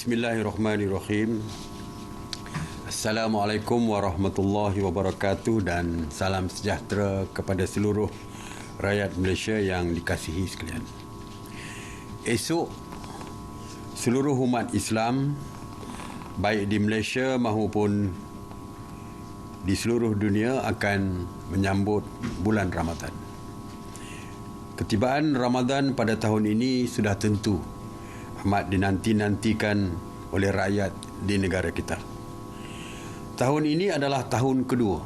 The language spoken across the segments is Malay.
Bismillahirrahmanirrahim. Assalamualaikum warahmatullahi wabarakatuh dan salam sejahtera kepada seluruh rakyat Malaysia yang dikasihi sekalian. Esok, seluruh umat Islam, baik di Malaysia maupun di seluruh dunia akan menyambut bulan Ramadan. Ketibaan Ramadan pada tahun ini sudah tentu amat dinanti-nantikan oleh rakyat di negara kita. Tahun ini adalah tahun kedua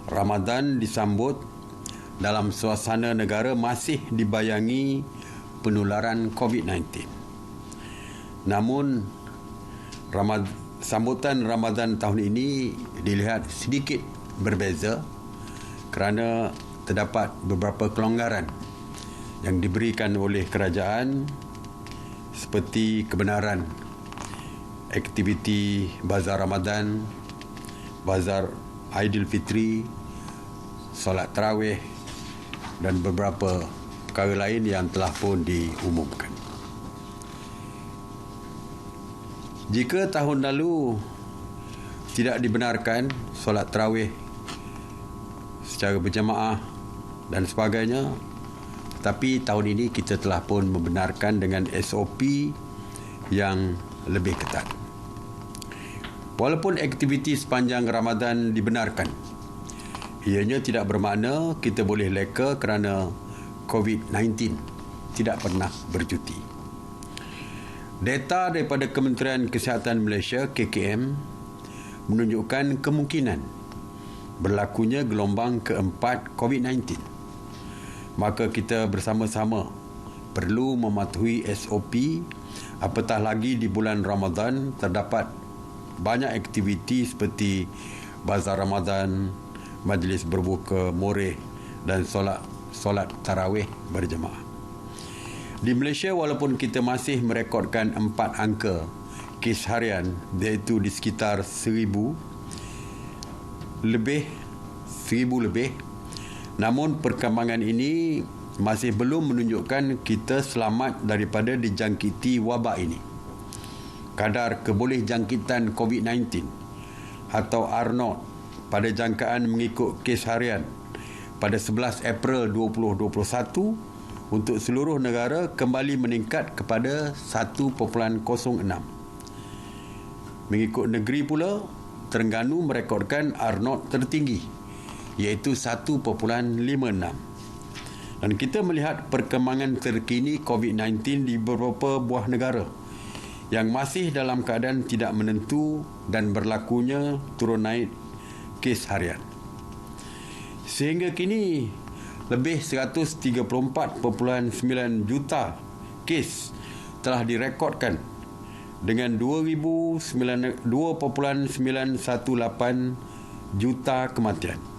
Ramadan disambut dalam suasana negara masih dibayangi penularan COVID-19. Namun, sambutan Ramadan tahun ini dilihat sedikit berbeza kerana terdapat beberapa kelonggaran yang diberikan oleh kerajaan seperti kebenaran aktiviti Bazar Ramadan, Bazar Aidilfitri, solat tarawih dan beberapa perkara lain yang telah pun diumumkan. Jika tahun lalu tidak dibenarkan solat tarawih secara berjamaah dan sebagainya, tapi tahun ini kita telah pun membenarkan dengan SOP yang lebih ketat. Walaupun aktiviti sepanjang Ramadan dibenarkan, ianya tidak bermakna kita boleh leka kerana COVID-19 tidak pernah bercuti. Data daripada Kementerian Kesihatan Malaysia KKM menunjukkan kemungkinan berlakunya gelombang keempat COVID-19. Maka kita bersama-sama perlu mematuhi SOP, apatah lagi di bulan Ramadan terdapat banyak aktiviti seperti Bazar Ramadan, majlis berbuka Moreh dan solat tarawih berjemaah. Di Malaysia, walaupun kita masih merekodkan 4 angka kes harian, iaitu di sekitar 1,000 lebih, namun perkembangan ini masih belum menunjukkan kita selamat daripada dijangkiti wabak ini. Kadar kebolehjangkitan COVID-19 atau R0 pada jangkaan mengikut kes harian pada 11 April 2021 untuk seluruh negara kembali meningkat kepada 1.06. Mengikut negeri pula, Terengganu merekodkan R0 tertinggi iaitu 1.56. Dan kita melihat perkembangan terkini COVID-19 di beberapa buah negara yang masih dalam keadaan tidak menentu dan berlakunya turun naik kes harian. Sehingga kini lebih 134.9 juta kes telah direkodkan dengan 2.918 juta kematian.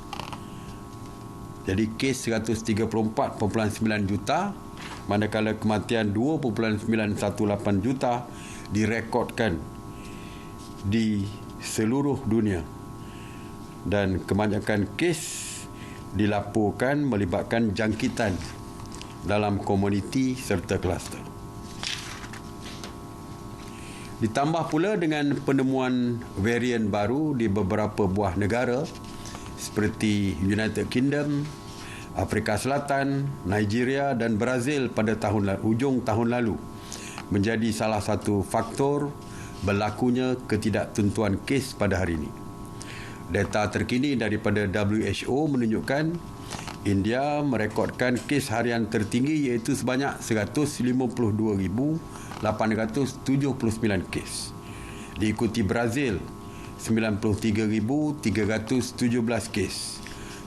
Jadi kes 134.9 juta, manakala kematian 2.918 juta direkodkan di seluruh dunia. Dan kebanyakan kes dilaporkan melibatkan jangkitan dalam komuniti serta kluster. Ditambah pula dengan penemuan varian baru di beberapa buah negara seperti United Kingdom, Afrika Selatan, Nigeria dan Brazil pada hujung tahun lalu menjadi salah satu faktor berlakunya ketidaktentuan kes pada hari ini. Data terkini daripada WHO menunjukkan India merekodkan kes harian tertinggi iaitu sebanyak 152,879 kes. Diikuti Brazil 93,317 kes.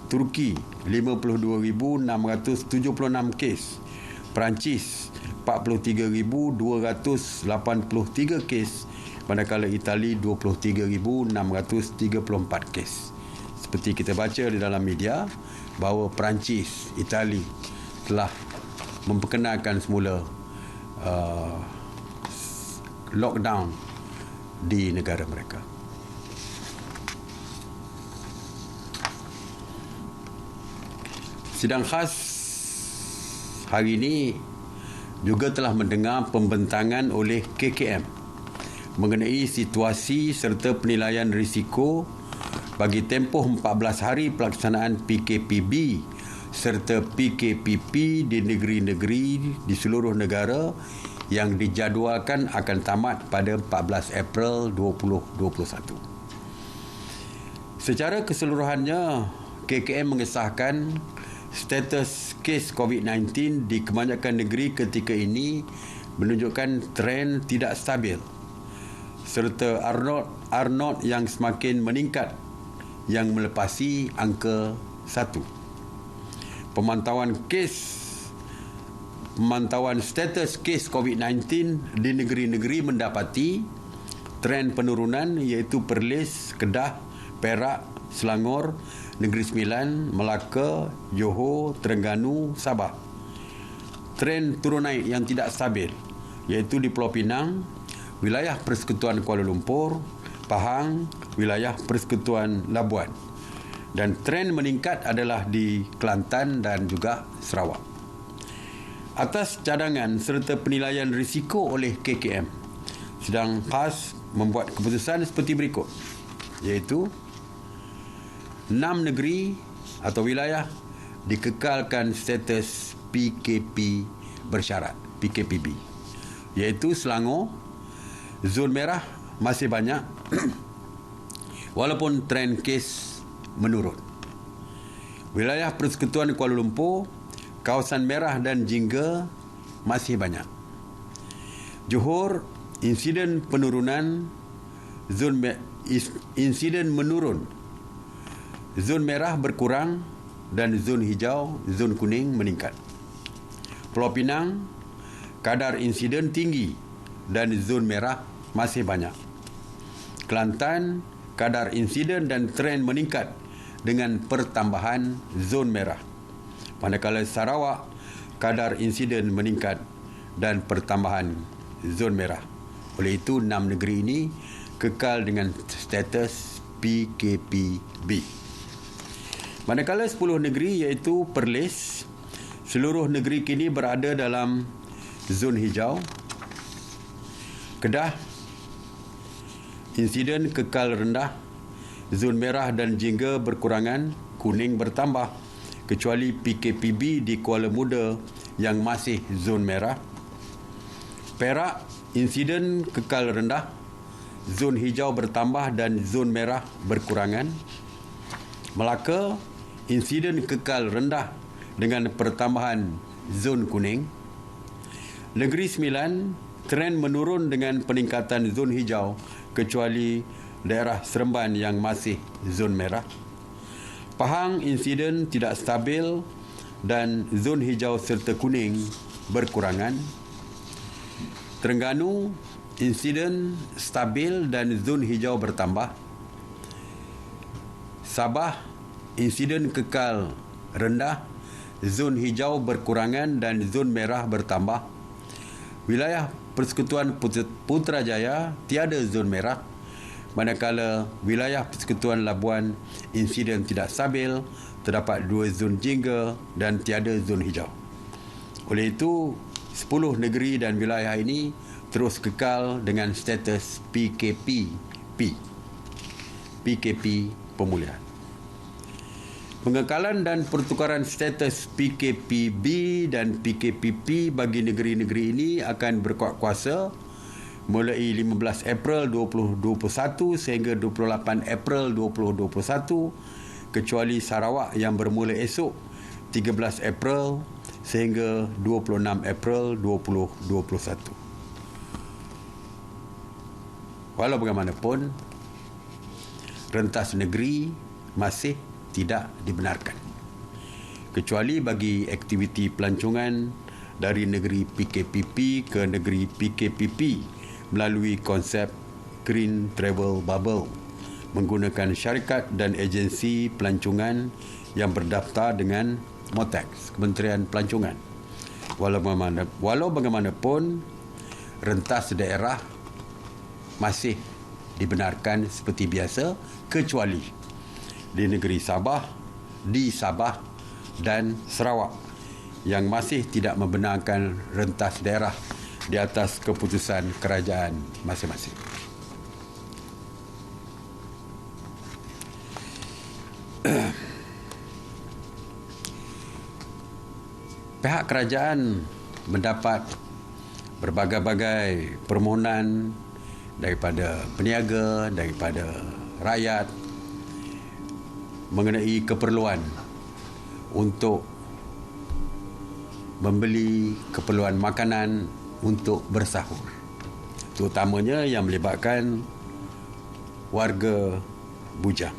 Turki 52,676 kes. Perancis 43,283 kes. Manakala Itali 23,634 kes. Seperti kita baca di dalam media bahawa Perancis, Itali telah memperkenalkan semula lockdown di negara mereka. Sidang khas hari ini juga telah mendengar pembentangan oleh KKM mengenai situasi serta penilaian risiko bagi tempoh 14 hari pelaksanaan PKPB serta PKPP di negeri-negeri di seluruh negara yang dijadualkan akan tamat pada 14 April 2021. Secara keseluruhannya, KKM mengesahkan status kes COVID-19 di kebanyakan negeri ketika ini menunjukkan trend tidak stabil serta R0 yang semakin meningkat yang melepasi angka 1. Pemantauan status kes COVID-19 di negeri-negeri mendapati trend penurunan iaitu Perlis, Kedah, Perak, Selangor, Negeri Sembilan, Melaka, Johor, Terengganu, Sabah. Trend turun naik yang tidak stabil iaitu di Pulau Pinang, wilayah Persekutuan Kuala Lumpur, Pahang, wilayah Persekutuan Labuan. Dan trend meningkat adalah di Kelantan dan juga Sarawak. Atas cadangan serta penilaian risiko oleh KKM, Sidang PAS membuat keputusan seperti berikut, iaitu 6 negeri atau wilayah dikekalkan status PKP bersyarat, PKPB, iaitu Selangor, zon merah masih banyak walaupun trend kes menurun. Wilayah Persekutuan Kuala Lumpur, kawasan merah dan jingga masih banyak. Johor, insiden penurunan, insiden menurun, zon merah berkurang dan zon hijau, zon kuning meningkat. Pulau Pinang, kadar insiden tinggi dan zon merah masih banyak. Kelantan, kadar insiden dan trend meningkat dengan pertambahan zon merah. Manakala Sarawak, kadar insiden meningkat dan pertambahan zon merah. Oleh itu, 6 negeri ini kekal dengan status PKPB. Manakala 10 negeri iaitu Perlis, seluruh negeri kini berada dalam zon hijau. Kedah, insiden kekal rendah, zon merah dan jingga berkurangan, kuning bertambah, kecuali PKPB di Kuala Muda yang masih zon merah. Perak, insiden kekal rendah, zon hijau bertambah dan zon merah berkurangan. Melaka, insiden kekal rendah dengan pertambahan zon kuning. Negeri Sembilan, trend menurun dengan peningkatan zon hijau kecuali daerah Seremban yang masih zon merah. Pahang, insiden tidak stabil dan zon hijau serta kuning berkurangan. Terengganu, insiden stabil dan zon hijau bertambah. Sabah, insiden kekal rendah, zon hijau berkurangan dan zon merah bertambah. Wilayah Persekutuan Putrajaya tiada zon merah, manakala wilayah Persekutuan Labuan insiden tidak stabil, terdapat 2 zon jingga dan tiada zon hijau. Oleh itu, 10 negeri dan wilayah ini terus kekal dengan status PKP pemulihan. Pengekalan dan pertukaran status PKPB dan PKPP bagi negeri-negeri ini akan berkuat kuasa mulai 15 April 2021 sehingga 28 April 2021, kecuali Sarawak yang bermula esok 13 April sehingga 26 April 2021. Walau bagaimanapun, rentas negeri masih tidak dibenarkan, kecuali bagi aktiviti pelancongan dari negeri PKPP ke negeri PKPP melalui konsep Green Travel Bubble menggunakan syarikat dan agensi pelancongan yang berdaftar dengan MOTAX, Kementerian Pelancongan. Walau bagaimanapun, rentas daerah masih dibenarkan seperti biasa, kecuali di negeri Sabah, di Sabah dan Sarawak yang masih tidak membenarkan rentas daerah di atas keputusan kerajaan masing-masing. Pihak kerajaan mendapat berbagai-bagai permohonan daripada peniaga, daripada rakyat mengenai keperluan untuk membeli keperluan makanan untuk bersahur, terutamanya yang melibatkan warga bujang.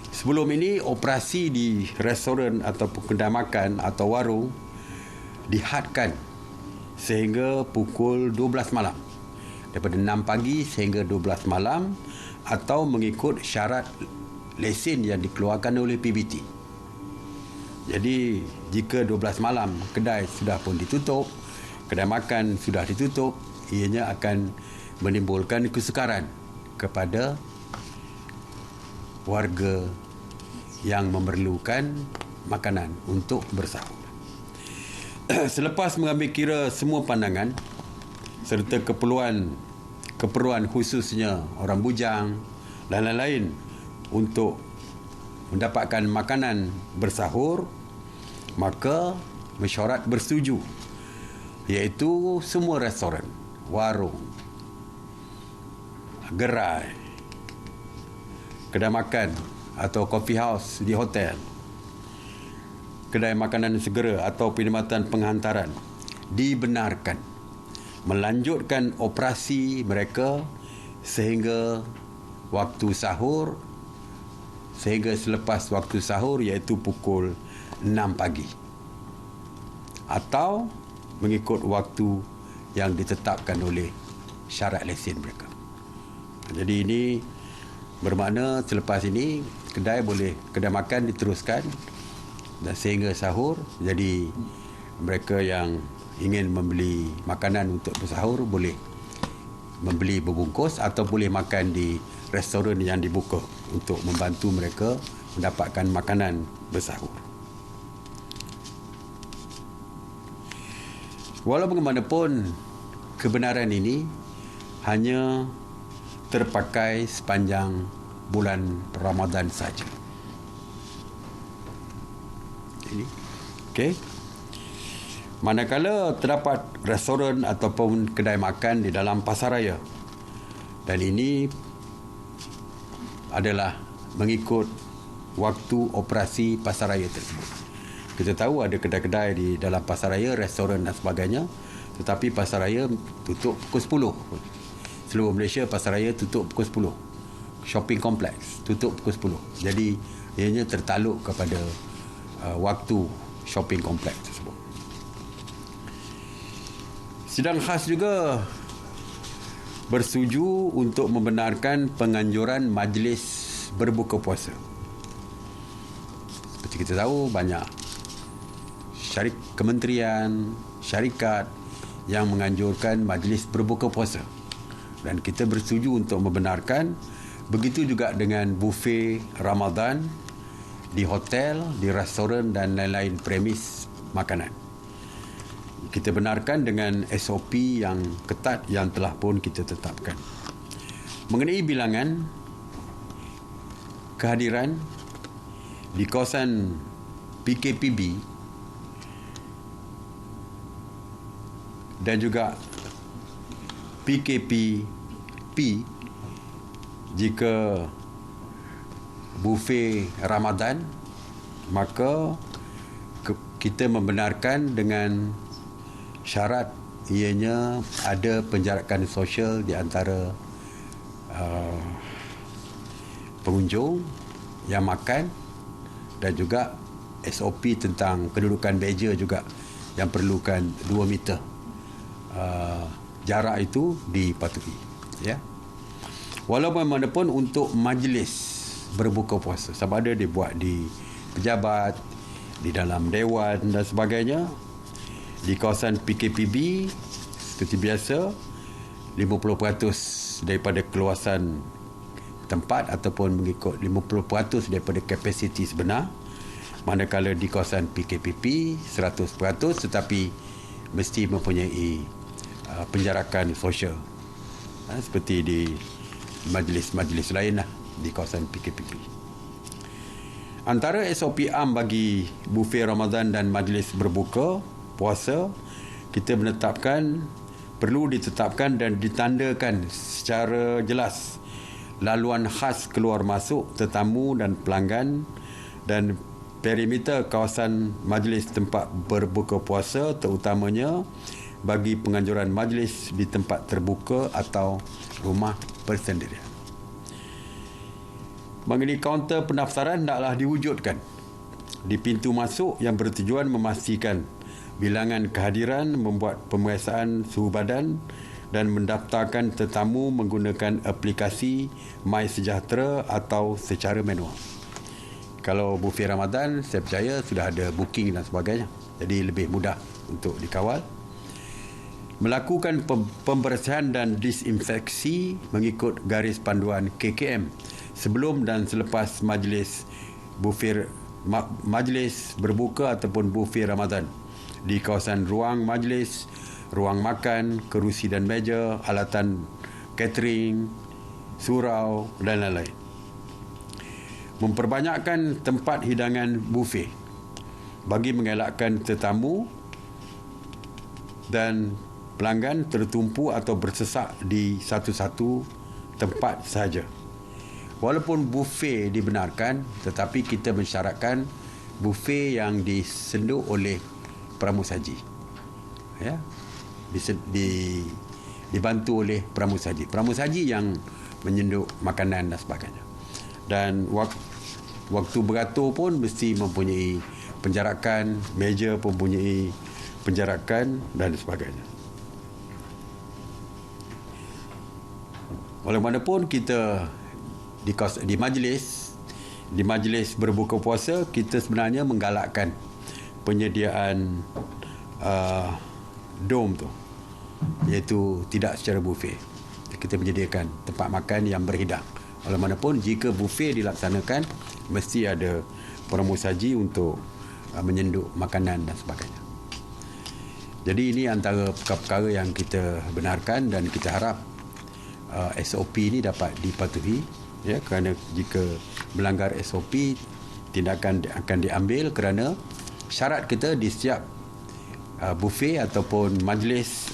Sebelum ini, operasi di restoran ataupun kedai makan atau warung dihadkan sehingga pukul 12 malam. Daripada 6 pagi sehingga 12 malam atau mengikut syarat lesen yang dikeluarkan oleh PBT. Jadi, jika 12 malam kedai sudah pun ditutup, kedai makan sudah ditutup, ianya akan menimbulkan kesukaran kepada warga yang memerlukan makanan untuk bersahur. Selepas mengambil kira semua pandangan serta keperluan khususnya orang bujang dan lain-lain untuk mendapatkan makanan bersahur, maka mesyuarat bersetuju, iaitu semua restoran, warung, gerai, kedai makan atau coffee house di hotel, kedai makanan segera atau perkhidmatan penghantaran dibenarkan melanjutkan operasi mereka sehingga waktu sahur, sehingga selepas waktu sahur, iaitu pukul 6 pagi atau mengikut waktu yang ditetapkan oleh syarat lesen mereka. Jadi ini bermakna selepas ini kedai makan diteruskan dan sehingga sahur. Jadi mereka yang ingin membeli makanan untuk bersahur boleh membeli berbungkus atau boleh makan di restoran yang dibuka untuk membantu mereka mendapatkan makanan bersahur. Walau bagaimanapun, kebenaran ini hanya terpakai sepanjang bulan Ramadan saja. Ini, okey. Manakala terdapat restoran ataupun kedai makan di dalam pasaraya, dan ini adalah mengikut waktu operasi pasaraya tersebut. Kita tahu ada kedai-kedai di dalam pasaraya, restoran dan sebagainya, tetapi pasaraya tutup pukul 10. Seluruh Malaysia pasaraya tutup pukul 10. Shopping kompleks tutup pukul 10. Jadi ianya tertaluk kepada waktu shopping kompleks tersebut. Sidang khas juga bersetuju untuk membenarkan penganjuran majlis berbuka puasa. Seperti kita tahu, banyak kementerian, syarikat yang menganjurkan majlis berbuka puasa. Dan kita bersetuju untuk membenarkan. Begitu juga dengan buffet Ramadan di hotel, di restoran dan lain-lain premis makanan. Kita benarkan dengan SOP yang ketat yang telah pun kita tetapkan. Mengenai bilangan kehadiran di kawasan PKPB dan juga PKPP, jika buffet Ramadan, maka kita membenarkan dengan syarat ianya ada penjarakan sosial di antara pengunjung yang makan, dan juga SOP tentang kedudukan meja juga yang perlukan 2 meter jarak itu dipatuhi, ya. Walaupun bagaimanapun untuk majlis berbuka puasa, sama ada dibuat di pejabat, di dalam dewan dan sebagainya, di kawasan PKPB seperti biasa 50% daripada keluasan tempat ataupun mengikut 50% daripada kapasiti sebenar, manakala di kawasan PKPP 100%, tetapi mesti mempunyai penjarakan sosial, seperti di majlis-majlis lain lah di kawasan PKP. Antara SOP am bagi bufet Ramadan dan majlis berbuka puasa, kita perlu ditetapkan dan ditandakan secara jelas laluan khas keluar masuk tetamu dan pelanggan, dan perimeter kawasan majlis tempat berbuka puasa, terutamanya bagi penganjuran majlis di tempat terbuka atau rumah persendirian. Mengenai kaunter pendaftaran hendaklah diwujudkan di pintu masuk yang bertujuan memastikan bilangan kehadiran, membuat pemeriksaan suhu badan dan mendaftarkan tetamu menggunakan aplikasi MySejahtera atau secara manual. Kalau bufet Ramadan, saya percaya sudah ada booking dan sebagainya, jadi lebih mudah untuk dikawal. Melakukan pembersihan dan disinfeksi mengikut garis panduan KKM sebelum dan selepas majlis berbuka ataupun bufet Ramadan di kawasan ruang majlis, ruang makan, kerusi dan meja, alatan catering, surau dan lain-lain. Memperbanyakkan tempat hidangan bufet bagi mengelakkan tetamu dan pelanggan tertumpu atau bersesak di satu-satu tempat sahaja. Walaupun bufet dibenarkan, tetapi kita mensyaratkan bufet yang disenduk oleh pramusaji, ya, dibantu oleh pramusaji yang menyenduk makanan dan sebagainya. Dan waktu beratur pun mesti mempunyai penjarakan, meja mempunyai penjarakan dan sebagainya. Walaupun kita di majlis berbuka puasa, kita sebenarnya menggalakkan penyediaan dom tu, iaitu tidak secara bufet. Kita menyediakan tempat makan yang berhidang. Walaupun jika bufet dilaksanakan, mesti ada pramusaji untuk menyenduk makanan dan sebagainya. Jadi ini antara perkara-perkara yang kita benarkan dan kita harap SOP ini dapat dipatuhi, ya, kerana jika melanggar SOP, tindakan akan diambil, kerana syarat kita di setiap bufet ataupun majlis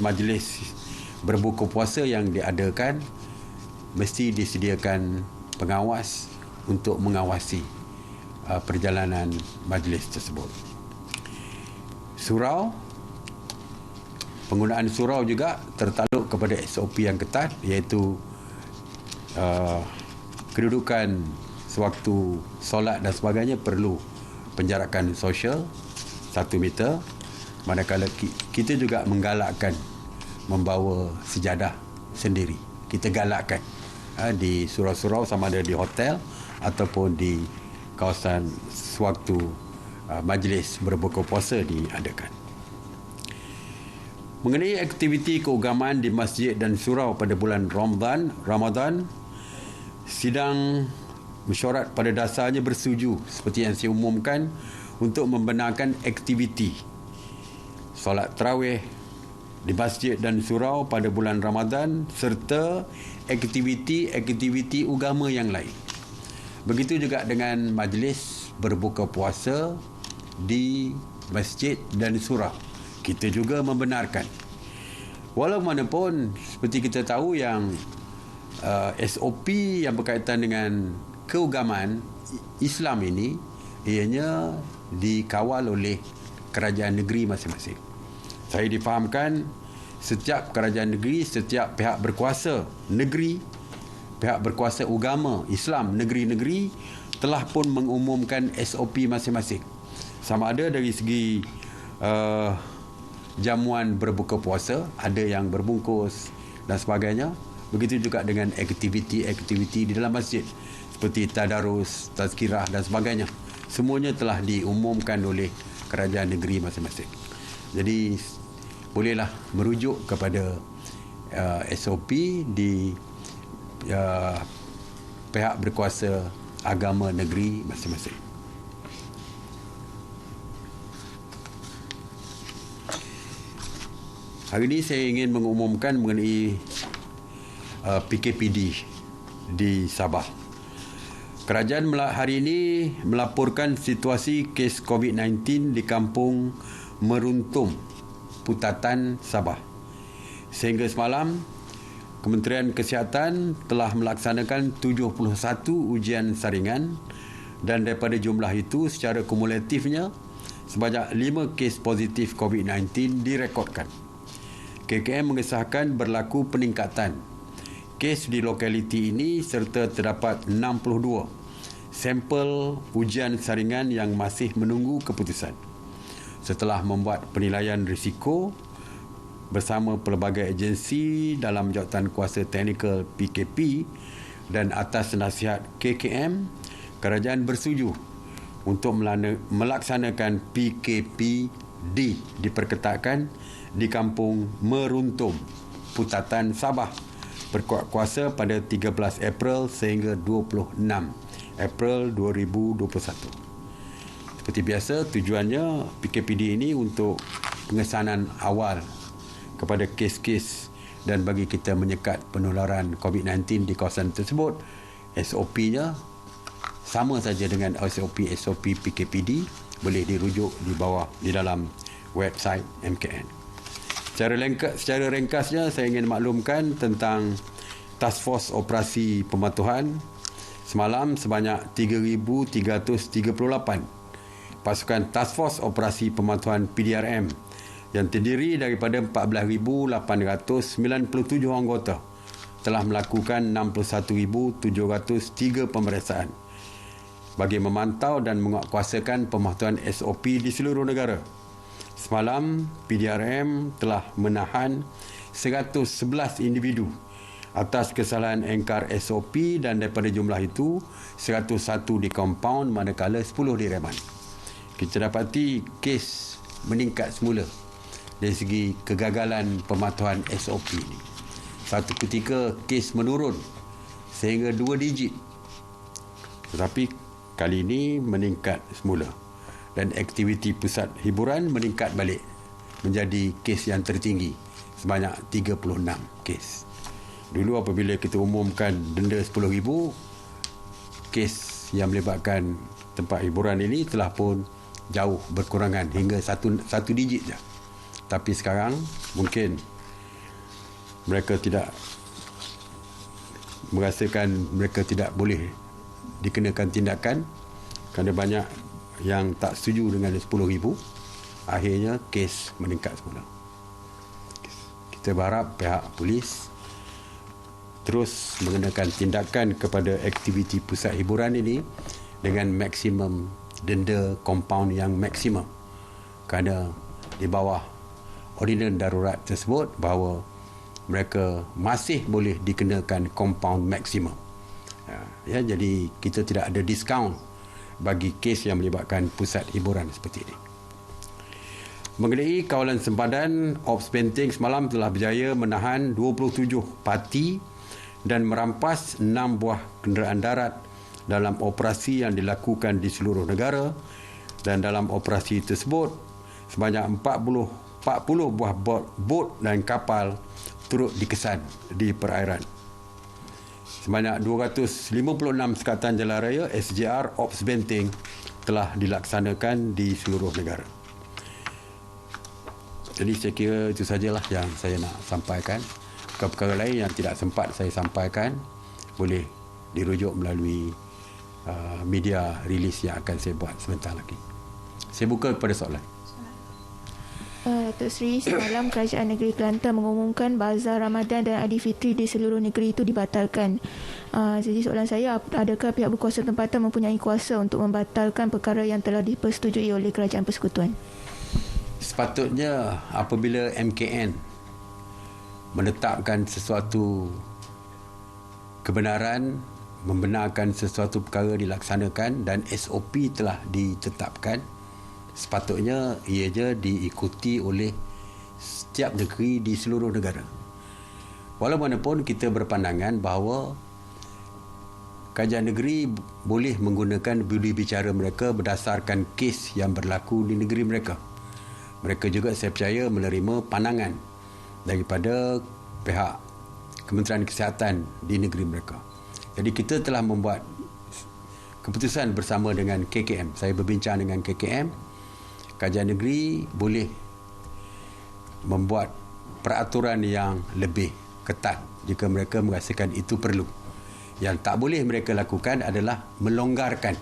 berbuka puasa yang diadakan mesti disediakan pengawas untuk mengawasi perjalanan majlis tersebut. Surau, penggunaan surau juga tertakluk kepada SOP yang ketat, iaitu kedudukan sewaktu solat dan sebagainya perlu penjarakan sosial 1 meter, manakala kita juga menggalakkan membawa sejadah sendiri. Kita galakkan di surau-surau, sama ada di hotel ataupun di kawasan sewaktu majlis berbuka puasa diadakan. Mengenai aktiviti keagamaan di masjid dan surau pada bulan Ramadan, sidang mesyuarat pada dasarnya bersetuju seperti yang saya umumkan untuk membenarkan aktiviti solat tarawih di masjid dan surau pada bulan Ramadan serta aktiviti-aktiviti agama yang lain. Begitu juga dengan majlis berbuka puasa di masjid dan surau. Kita juga membenarkan. Walaupun seperti kita tahu yang SOP yang berkaitan dengan keagamaan Islam ini ianya dikawal oleh kerajaan negeri masing-masing. Saya difahamkan setiap kerajaan negeri, setiap pihak berkuasa negeri, pihak berkuasa agama Islam negeri-negeri telah pun mengumumkan SOP masing-masing. Sama ada dari segi jamuan berbuka puasa, ada yang berbungkus dan sebagainya. Begitu juga dengan aktiviti-aktiviti di dalam masjid seperti tadarus, tazkirah dan sebagainya. Semuanya telah diumumkan oleh kerajaan negeri masing-masing. Jadi bolehlah merujuk kepada SOP di pihak berkuasa agama negeri masing-masing. Hari ini saya ingin mengumumkan mengenai PKPD di Sabah. Kerajaan hari ini melaporkan situasi kes COVID-19 di kampung Meruntum, Putatan, Sabah. Sehingga semalam, Kementerian Kesihatan telah melaksanakan 71 ujian saringan dan daripada jumlah itu secara kumulatifnya sebanyak 5 kes positif COVID-19 direkodkan. KKM mengesahkan berlaku peningkatan kes di lokaliti ini serta terdapat 62 sampel ujian saringan yang masih menunggu keputusan. Setelah membuat penilaian risiko bersama pelbagai agensi dalam jawatankuasa teknikal PKP dan atas nasihat KKM, kerajaan bersetuju untuk melaksanakan PKPD diperketatkan di kampung Meruntum, Putatan, Sabah berkuat kuasa pada 13 April sehingga 26 April 2021. Seperti biasa, tujuannya PKPD ini untuk pengesanan awal kepada kes-kes dan bagi kita menyekat penularan COVID-19 di kawasan tersebut. SOP-nya sama saja dengan SOP PKPD, boleh dirujuk di dalam website MKN. Secara ringkasnya, saya ingin maklumkan tentang Task Force Operasi Pematuhan. Semalam sebanyak 3,338 pasukan Task Force Operasi Pematuhan PDRM yang terdiri daripada 14,897 anggota telah melakukan 61,703 pemeriksaan bagi memantau dan menguatkuasakan pematuhan SOP di seluruh negara. Semalam, PDRM telah menahan 111 individu atas kesalahan engkar SOP dan daripada jumlah itu, 101 di kompaun manakala 10 direman. Kita dapati kes meningkat semula dari segi kegagalan pematuhan SOP ini. Satu ketika kes menurun sehingga 2 digit. Tetapi kali ini meningkat semula. Dan aktiviti pusat hiburan meningkat balik menjadi kes yang tertinggi sebanyak 36 kes. Dulu apabila kita umumkan denda RM10,000, kes yang melibatkan tempat hiburan ini telah pun jauh berkurangan hingga satu digit saja. Tapi sekarang mungkin mereka tidak merasakan mereka tidak boleh dikenakan tindakan kerana banyak yang tak setuju dengan RM10,000. Akhirnya kes meningkat semula. Kita berharap pihak polis terus mengenakan tindakan kepada aktiviti pusat hiburan ini dengan maksimum denda kompaun yang maksimum, kerana di bawah ordinan darurat tersebut bahawa mereka masih boleh dikenakan kompaun maksimum. Ya, jadi kita tidak ada diskaun bagi kes yang melibatkan pusat hiburan seperti ini. Mengenai kawalan sempadan, Ops Benteng semalam telah berjaya menahan 27 parti dan merampas 6 buah kenderaan darat dalam operasi yang dilakukan di seluruh negara, dan dalam operasi tersebut sebanyak 40 buah bot dan kapal turut dikesan di perairan. Sebanyak 256 sekatan jalan raya SJR Ops Benteng telah dilaksanakan di seluruh negara. Jadi saya kira itu sajalah yang saya nak sampaikan. Perkara lain yang tidak sempat saya sampaikan boleh dirujuk melalui media rilis yang akan saya buat sebentar lagi. Saya buka kepada soalan. Datuk Seri, semalam Kerajaan Negeri Kelantan mengumumkan Bazar Ramadan dan Aidilfitri di seluruh negeri itu dibatalkan. Jadi soalan saya, adakah pihak berkuasa tempatan mempunyai kuasa untuk membatalkan perkara yang telah dipersetujui oleh Kerajaan Persekutuan? Sepatutnya apabila MKN menetapkan sesuatu kebenaran, membenarkan sesuatu perkara dilaksanakan dan SOP telah ditetapkan, sepatutnya ianya diikuti oleh setiap negeri di seluruh negara. Walaupun kita berpandangan bahawa kerajaan negeri boleh menggunakan budi bicara mereka berdasarkan kes yang berlaku di negeri mereka. Mereka juga, saya percaya, menerima pandangan daripada pihak Kementerian Kesihatan di negeri mereka. Jadi kita telah membuat keputusan bersama dengan KKM. Saya berbincang dengan KKM. Kajian negeri boleh membuat peraturan yang lebih ketat jika mereka merasakan itu perlu. Yang tak boleh mereka lakukan adalah melonggarkan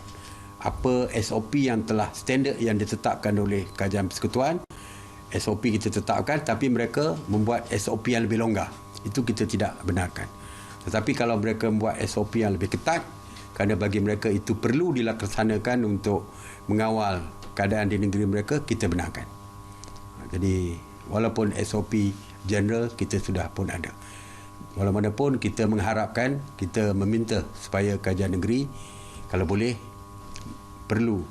apa SOP yang telah standard yang ditetapkan oleh Kajian Persekutuan. SOP kita tetapkan, tapi mereka membuat SOP yang lebih longgar. Itu kita tidak benarkan. Tetapi kalau mereka membuat SOP yang lebih ketat, kerana bagi mereka itu perlu dilaksanakan untuk mengawal keadaan di negeri mereka, kita benarkan. Jadi walaupun SOP general kita sudah pun ada. Walaupun kita mengharapkan, kita meminta supaya kajian negeri kalau boleh perlu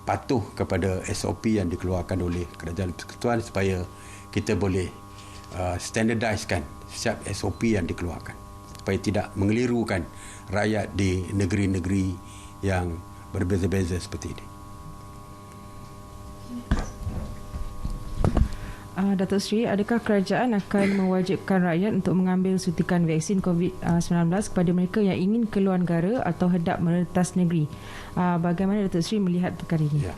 patuh kepada SOP yang dikeluarkan oleh Kerajaan Persekutuan supaya kita boleh standardiskan setiap SOP yang dikeluarkan supaya tidak mengelirukan rakyat di negeri-negeri yang berbeza-beza seperti ini. Datuk Seri, adakah kerajaan akan mewajibkan rakyat untuk mengambil suntikan vaksin COVID-19 kepada mereka yang ingin keluar negara atau hendak merentas negeri? Bagaimana Datuk Seri melihat perkara ini? Ya.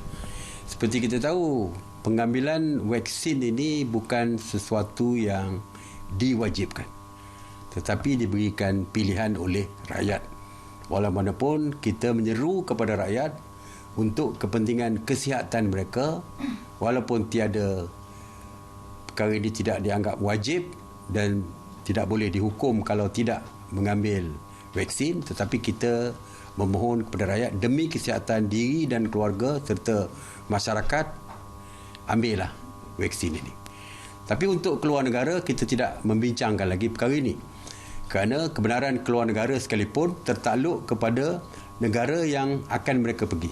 Seperti kita tahu, pengambilan vaksin ini bukan sesuatu yang diwajibkan, tetapi diberikan pilihan oleh rakyat. Walaupun kita menyeru kepada rakyat untuk kepentingan kesihatan mereka, walaupun tiada perkara ini tidak dianggap wajib dan tidak boleh dihukum kalau tidak mengambil vaksin, tetapi kita memohon kepada rakyat demi kesihatan diri dan keluarga serta masyarakat, ambillah vaksin ini. Tapi untuk keluar negara, kita tidak membincangkan lagi perkara ini, kerana kebenaran keluar negara sekalipun tertakluk kepada negara yang akan mereka pergi.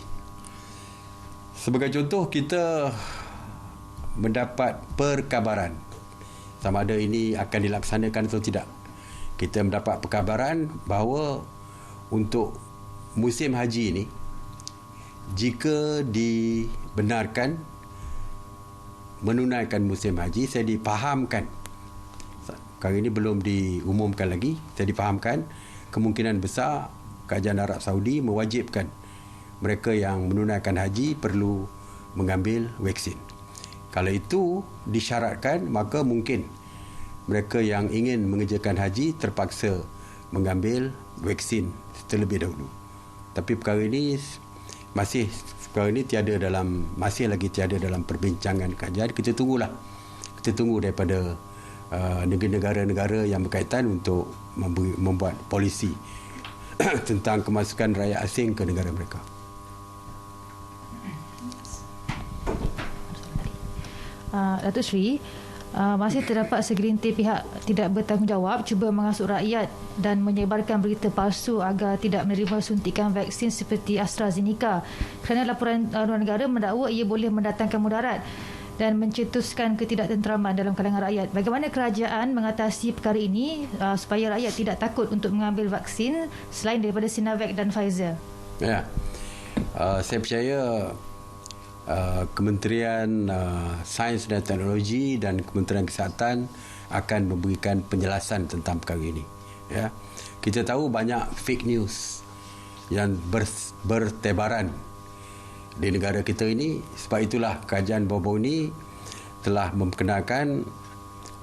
Sebagai contoh, kita mendapat perkabaran sama ada ini akan dilaksanakan atau tidak. Kita mendapat perkabaran bahawa untuk musim haji ini, jika dibenarkan menunaikan musim haji, saya dipahamkan, kali ini belum diumumkan lagi, saya dipahamkan kemungkinan besar Kerajaan Arab Saudi mewajibkan mereka yang menunaikan haji perlu mengambil vaksin. Kalau itu disyaratkan, maka mungkin mereka yang ingin mengerjakan haji terpaksa mengambil vaksin terlebih dahulu. Tapi perkara ini masih lagi tiada dalam perbincangan kajian. Kita tunggulah. Kita tunggu daripada negara-negara yang berkaitan untuk membuat polisi tentang kemasukan rakyat asing ke negara mereka. Datuk Seri, masih terdapat segelintir pihak tidak bertanggungjawab cuba mengasuk rakyat dan menyebarkan berita palsu agar tidak menerima suntikan vaksin seperti AstraZeneca, kerana laporan luar negara mendakwa ia boleh mendatangkan mudarat dan mencetuskan ketidaktenteraman dalam kalangan rakyat. Bagaimana kerajaan mengatasi perkara ini supaya rakyat tidak takut untuk mengambil vaksin selain daripada Sinovac dan Pfizer? Ya, saya percaya Kementerian Sains dan Teknologi dan Kementerian Kesihatan akan memberikan penjelasan tentang perkara ini. Ya, kita tahu banyak fake news yang bertebaran di negara kita ini. Sebab itulah kerajaan baru-baru ini telah memperkenalkan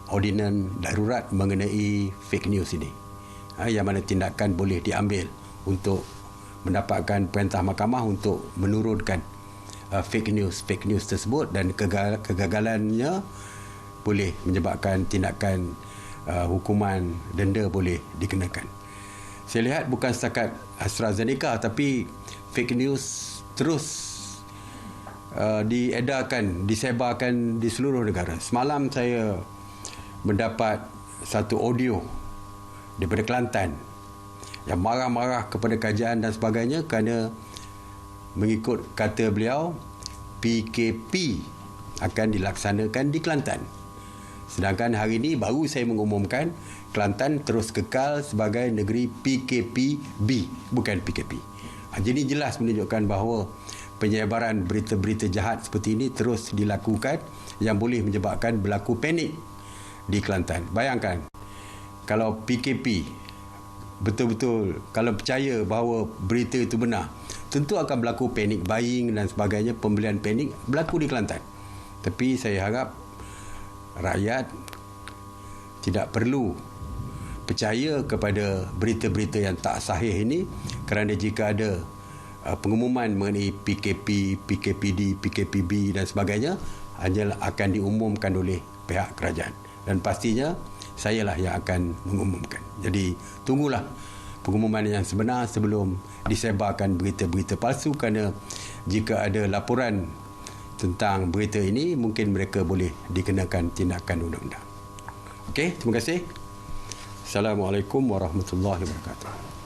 ordinan darurat mengenai fake news ini, yang mana tindakan boleh diambil untuk mendapatkan perintah mahkamah untuk menurunkan fake news tersebut, dan kegagalannya boleh menyebabkan tindakan hukuman denda boleh dikenakan. Saya lihat bukan setakat AstraZeneca, tapi fake news terus disebarkan di seluruh negara. Semalam saya mendapat satu audio daripada Kelantan yang marah-marah kepada kerajaan dan sebagainya kerana mengikut kata beliau, PKP akan dilaksanakan di Kelantan. Sedangkan hari ini baru saya mengumumkan Kelantan terus kekal sebagai negeri PKPB, bukan PKP. Jadi jelas menunjukkan bahawa penyebaran berita-berita jahat seperti ini terus dilakukan yang boleh menyebabkan berlaku panik di Kelantan. Bayangkan kalau PKP betul-betul, kalau percaya bahawa berita itu benar, tentu akan berlaku panic buying dan sebagainya, pembelian panik berlaku di Kelantan. Tapi saya harap rakyat tidak perlu percaya kepada berita-berita yang tak sahih ini, kerana jika ada pengumuman mengenai PKP, PKPD, PKPB dan sebagainya, hanya akan diumumkan oleh pihak kerajaan. Dan pastinya sayalah yang akan mengumumkan. Jadi tunggulah pengumuman yang sebenar sebelum disebarkan berita-berita palsu, kerana jika ada laporan tentang berita ini, mungkin mereka boleh dikenakan tindakan undang-undang. Okey, terima kasih. Assalamualaikum warahmatullahi wabarakatuh.